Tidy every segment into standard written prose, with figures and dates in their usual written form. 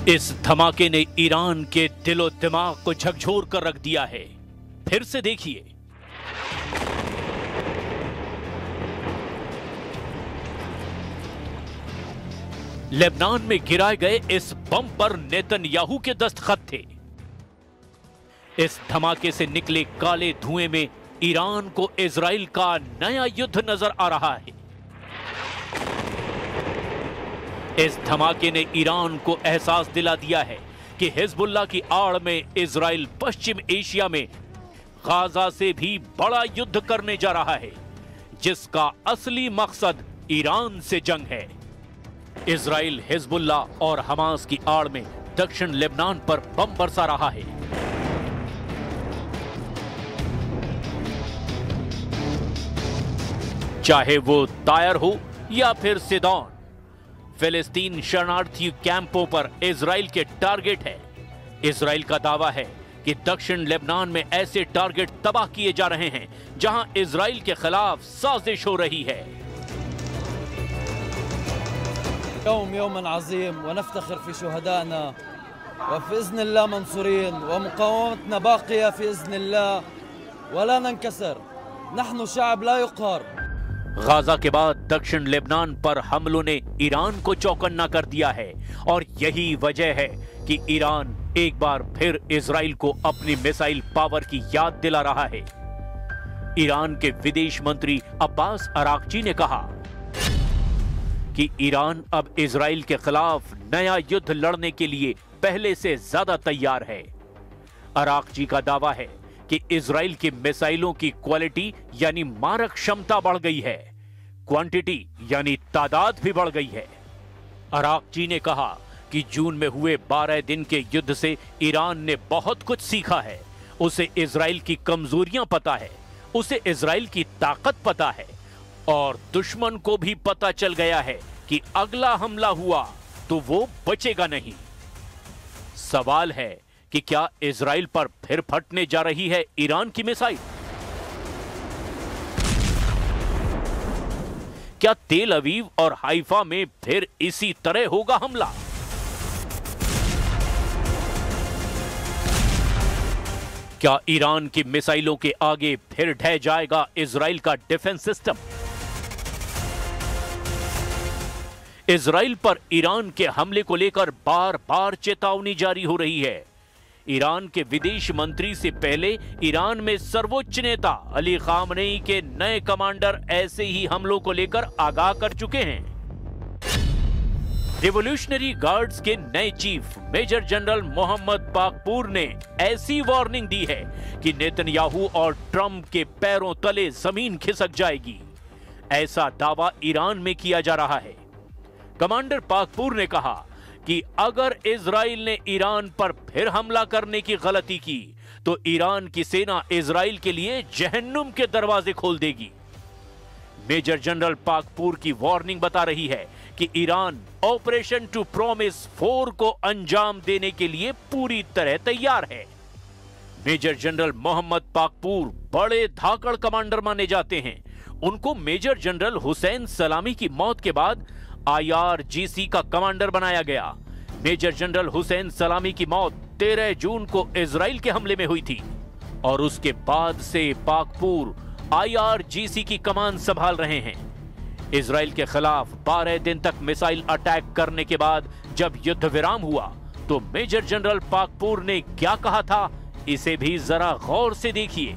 इस धमाके ने ईरान के दिलो दिमाग को झकझोर कर रख दिया है। फिर से देखिए। लेबनान में गिराए गए इस बम पर नेतन्याहू के दस्तखत थे। इस धमाके से निकले काले धुएं में ईरान को इजराइल का नया युद्ध नजर आ रहा है। इस धमाके ने ईरान को एहसास दिला दिया है कि हिजबुल्लाह की आड़ में इजराइल पश्चिम एशिया में गाजा से भी बड़ा युद्ध करने जा रहा है, जिसका असली मकसद ईरान से जंग है। इजराइल हिजबुल्लाह और हमास की आड़ में दक्षिण लेबनान पर बम बरसा रहा है। चाहे वो तायर हो या फिर सिदोन, फिलिस्तीन शरणार्थी कैंपों पर इजराइल के टारगेट है। इजराइल का दावा है कि दक्षिण लेबनान में ऐसे टारगेट तबाह किए जा रहे हैं जहां इजराइल के खिलाफ साजिश हो रही है। यौम अज़ीम व नफ्तखिर फी शुहदाना व फ़िज़्न अल्लाह मंसूरीन व मुक़ावमतना बाक़िया फी इज़्न अल्लाह व ला ननकसर नहनु शअब ला युक़हर। गाजा के बाद दक्षिण लेबनान पर हमलों ने ईरान को चौकन्ना कर दिया है और यही वजह है कि ईरान एक बार फिर इजराइल को अपनी मिसाइल पावर की याद दिला रहा है। ईरान के विदेश मंत्री अब्बास अराक्ची ने कहा कि ईरान अब इजराइल के खिलाफ नया युद्ध लड़ने के लिए पहले से ज्यादा तैयार है। अराक्ची का दावा है कि इजराइल की मिसाइलों की क्वालिटी यानी मारक क्षमता बढ़ गई है, क्वांटिटी यानी तादाद भी बढ़ गई है। अराक्ची ने कहा कि जून में हुए 12 दिन के युद्ध से ईरान ने बहुत कुछ सीखा है। उसे इजराइल की कमजोरियां पता है, उसे इजराइल की ताकत पता है और दुश्मन को भी पता चल गया है कि अगला हमला हुआ तो वो बचेगा नहीं। सवाल है कि क्या इजराइल पर फिर फटने जा रही है ईरान की मिसाइल? क्या तेल अवीव और हाइफा में फिर इसी तरह होगा हमला? क्या ईरान की मिसाइलों के आगे फिर ढह जाएगा इजराइल का डिफेंस सिस्टम? इजराइल पर ईरान के हमले को लेकर बार बार चेतावनी जारी हो रही है। ईरान के विदेश मंत्री से पहले ईरान में सर्वोच्च नेता अली खामनेई के नए कमांडर ऐसे ही हमलों को लेकर आगाह कर चुके हैं। रिवॉल्यूशनरी गार्ड्स के नए chief major general Mohammad Pakpour ने ऐसी वार्निंग दी है कि नेतन्याहू और ट्रंप के पैरों तले जमीन खिसक जाएगी। ऐसा दावा ईरान में किया जा रहा है। कमांडर पाकपूर ने कहा कि अगर इजराइल ने ईरान पर फिर हमला करने की गलती की तो ईरान की सेना इजराइल के लिए जहन्नुम के दरवाजे खोल देगी। मेजर जनरल पाकपूर की वार्निंग बता रही है कि ईरान ऑपरेशन टू प्रॉमिस 4 को अंजाम देने के लिए पूरी तरह तैयार है। मेजर जनरल मोहम्मद पाकपूर बड़े धाकड़ कमांडर माने जाते हैं। उनको मेजर जनरल हुसैन सलामी की मौत के बाद IRGC का कमांडर बनाया गया। मेजर जनरल हुसैन सलामी की मौत 13 जून को इजराइल के हमले में हुई थी और उसके बाद से पाकपूर IRGC की कमान संभाल रहे हैं। इजराइल के खिलाफ 12 दिन तक मिसाइल अटैक करने के बाद जब युद्ध विराम हुआ तो मेजर जनरल पाकपूर ने क्या कहा था, इसे भी जरा गौर से देखिए।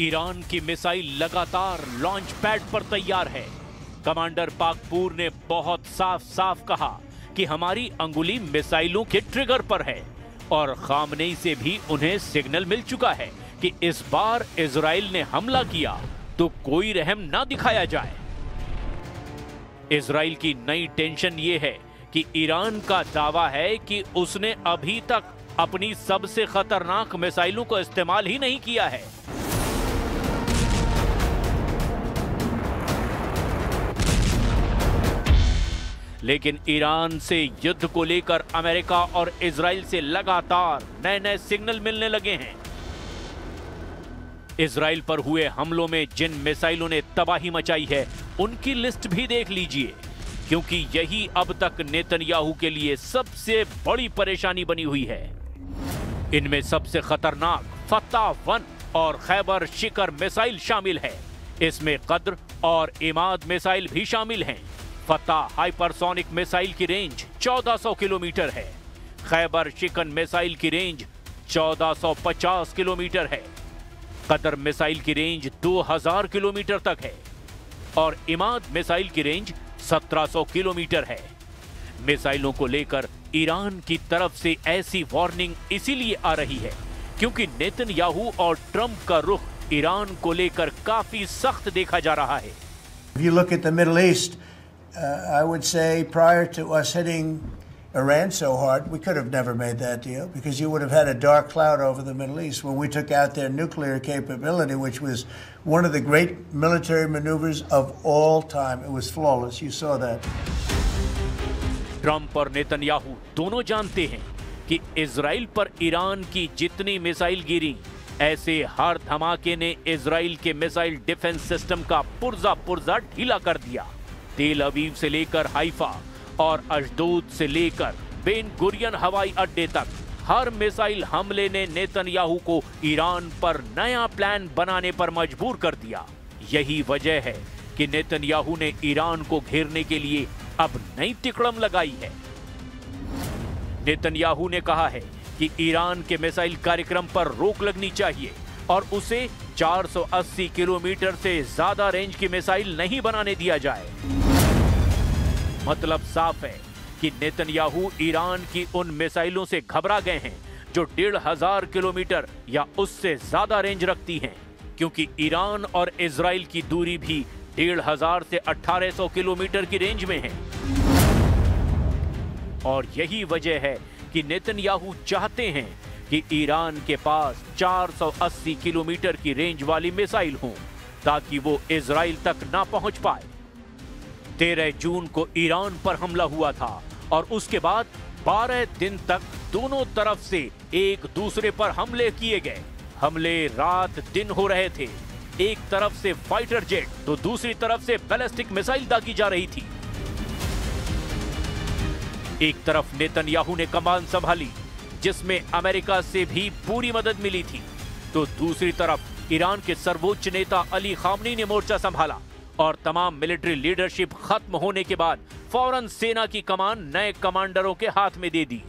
ईरान की मिसाइल लगातार लॉन्च पैड पर तैयार है। कमांडर पाकपूर ने बहुत साफ साफ कहा कि हमारी अंगुली मिसाइलों के ट्रिगर पर है और खामनेई से भी उन्हें सिग्नल मिल चुका है कि इस बार इजराइल ने हमला किया तो कोई रहम ना दिखाया जाए। इजराइल की नई टेंशन यह है कि ईरान का दावा है कि उसने अभी तक अपनी सबसे खतरनाक मिसाइलों को इस्तेमाल ही नहीं किया है। लेकिन ईरान से युद्ध को लेकर अमेरिका और इजराइल से लगातार नए नए सिग्नल मिलने लगे हैं। इजराइल पर हुए हमलों में जिन मिसाइलों ने तबाही मचाई है उनकी लिस्ट भी देख लीजिए, क्योंकि यही अब तक नेतन्याहू के लिए सबसे बड़ी परेशानी बनी हुई है। इनमें सबसे खतरनाक फत्ता-1 और खैबर शिखर मिसाइल शामिल है। इसमें कद्र और इमाद मिसाइल भी शामिल हैं। फत्ता हाइपरसोनिक मिसाइल की रेंज 1400 किलोमीटर है। खैबर शिखर मिसाइल की रेंज 1450 किलोमीटर है। कद्र मिसाइल की रेंज 2000 किलोमीटर तक है और इमाद मिसाइल की रेंज 1700 किलोमीटर है। मिसाइलों को लेकर ईरान की तरफ से ऐसी वार्निंग इसीलिए आ रही है क्योंकि नेतन्याहू और ट्रंप का रुख ईरान को लेकर काफी सख्त देखा जा रहा है। If you look at the Middle East, I would say prior to us hitting Iran so hard, we could have never made that deal because you would have had a dark cloud over the Middle East when we took out their nuclear capability, which was one of the great military maneuvers of all time. It was flawless. You saw that. Trump और Netanyahu दोनों जानते हैं कि Israel पर Iran की जितनी missile गिरी, ऐसे हर धमाके ने इजराइल के मिसाइल डिफेंस सिस्टम का पुर्जा ढीला कर दिया। तेल अवीव से लेकर हाइफा और अशदोद से लेकर बेन गुरियन हवाई अड्डे तक हर मिसाइल हमले ने नेतन्याहू को ईरान पर नया प्लान बनाने पर मजबूर कर दिया। यही वजह है कि नेतन्याहू ने ईरान को घेरने के लिए अब नई तिकड़म लगाई है। नेतन्याहू ने कहा है कि ईरान के मिसाइल कार्यक्रम पर रोक लगनी चाहिए और उसे 480 किलोमीटर से ज्यादा रेंज की मिसाइल नहीं बनाने दिया जाए। मतलब साफ है कि नेतन्याहू ईरान की उन मिसाइलों से घबरा गए हैं जो 1500 किलोमीटर या उससे ज्यादा रेंज रखती हैं, क्योंकि ईरान और इजराइल की दूरी भी 1500 से 1800 किलोमीटर की रेंज में है। और यही वजह है कि नेतन्याहू चाहते हैं कि ईरान के पास 480 किलोमीटर की रेंज वाली मिसाइल हो ताकि वो इजराइल तक ना पहुंच पाए। 13 जून को ईरान पर हमला हुआ था और उसके बाद 12 दिन तक दोनों तरफ से एक दूसरे पर हमले किए गए। हमले रात दिन हो रहे थे। एक तरफ से फाइटर जेट तो दूसरी तरफ से बैलिस्टिक मिसाइल दागी जा रही थी। एक तरफ नेतन्याहू ने कमान संभाली जिसमें अमेरिका से भी पूरी मदद मिली थी, तो दूसरी तरफ ईरान के सर्वोच्च नेता अली खामनी ने मोर्चा संभाला और तमाम मिलिट्री लीडरशिप खत्म होने के बाद फौरन सेना की कमान नए कमांडरों के हाथ में दे दी।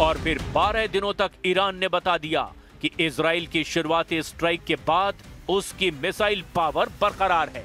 और फिर 12 दिनों तक ईरान ने बता दिया कि इजराइल की शुरुआती स्ट्राइक के बाद उसकी मिसाइल पावर बरकरार है।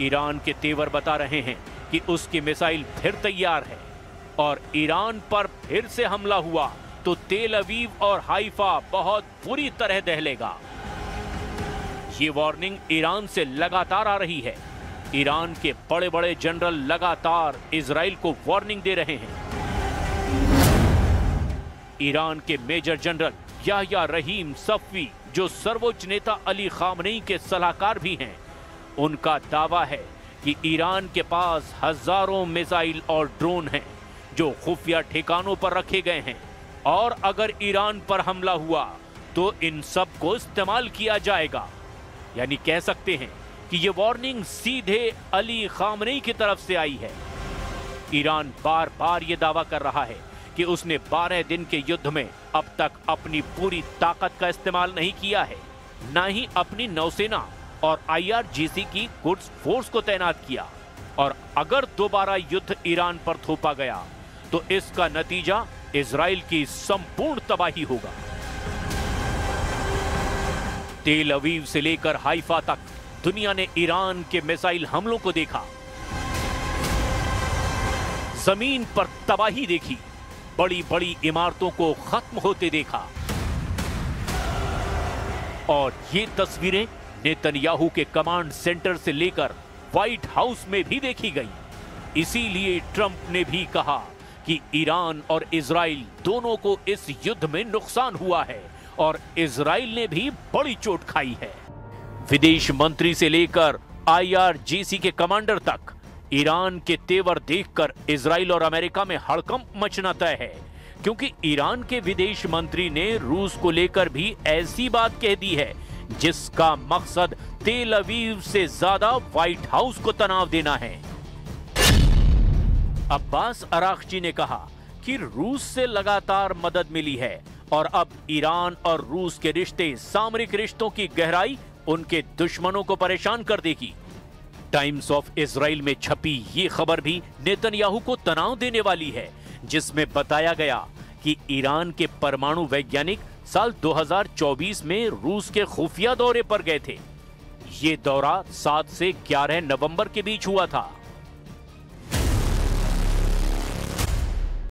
ईरान के तेवर बता रहे हैं कि उसकी मिसाइल फिर तैयार है और ईरान पर फिर से हमला हुआ तो तेल अवीव और हाइफा बहुत बुरी तरह दहलेगा। ये वार्निंग ईरान से लगातार आ रही है। ईरान के बड़े बड़े जनरल लगातार इजराइल को वार्निंग दे रहे हैं। ईरान के मेजर जनरल याह्या रहीम सफ़वी, जो सर्वोच्च नेता अली खामनेई के सलाहकार भी हैं, उनका दावा है कि ईरान के पास हजारों मिसाइल और ड्रोन हैं जो खुफिया ठिकानों पर रखे गए हैं और अगर ईरान पर हमला हुआ तो इन सब को इस्तेमाल किया जाएगा। यानी कह सकते हैं कि ये वार्निंग सीधे अली खामनेई की तरफ से आई है। ईरान बार बार ये दावा कर रहा है कि उसने 12 दिन के युद्ध में अब तक अपनी पूरी ताकत का इस्तेमाल नहीं किया है, न ही अपनी नौसेना और IRGC की गुड्स फोर्स को तैनात किया। और अगर दोबारा युद्ध ईरान पर थोपा गया तो इसका नतीजा इजराइल की संपूर्ण तबाही होगा। तेल अवीव से लेकर हाइफा तक दुनिया ने ईरान के मिसाइल हमलों को देखा, जमीन पर तबाही देखी, बड़ी बड़ी इमारतों को खत्म होते देखा। और ये तस्वीरें नेतन्याहू के कमांड सेंटर से लेकर व्हाइट हाउस में भी देखी गई। इसीलिए ट्रंप ने भी कहा कि ईरान और इजराइल दोनों को इस युद्ध में नुकसान हुआ है और इजराइल ने भी बड़ी चोट खाई है। विदेश मंत्री से लेकर IRGC के कमांडर तक ईरान के तेवर देखकर इजराइल और अमेरिका में हड़कंप मचना तय है, क्योंकि ईरान के विदेश मंत्री ने रूस को लेकर भी ऐसी बात कह दी है जिसका मकसद तेल अवीव से ज्यादा व्हाइट हाउस को तनाव देना है। अब्बास अरागची ने कहा कि रूस से लगातार मदद मिली है और अब ईरान और रूस के रिश्ते सामरिक रिश्तों की गहराई उनके दुश्मनों को परेशान कर देगी। टाइम्स ऑफ इजराइल में छपी ये खबर भी नेतन्याहू को तनाव देने वाली है, जिसमें बताया गया कि ईरान के परमाणु वैज्ञानिक साल 2024 में रूस के खुफिया दौरे पर गए थे। ये दौरा 7 से 11 नवंबर के बीच हुआ था।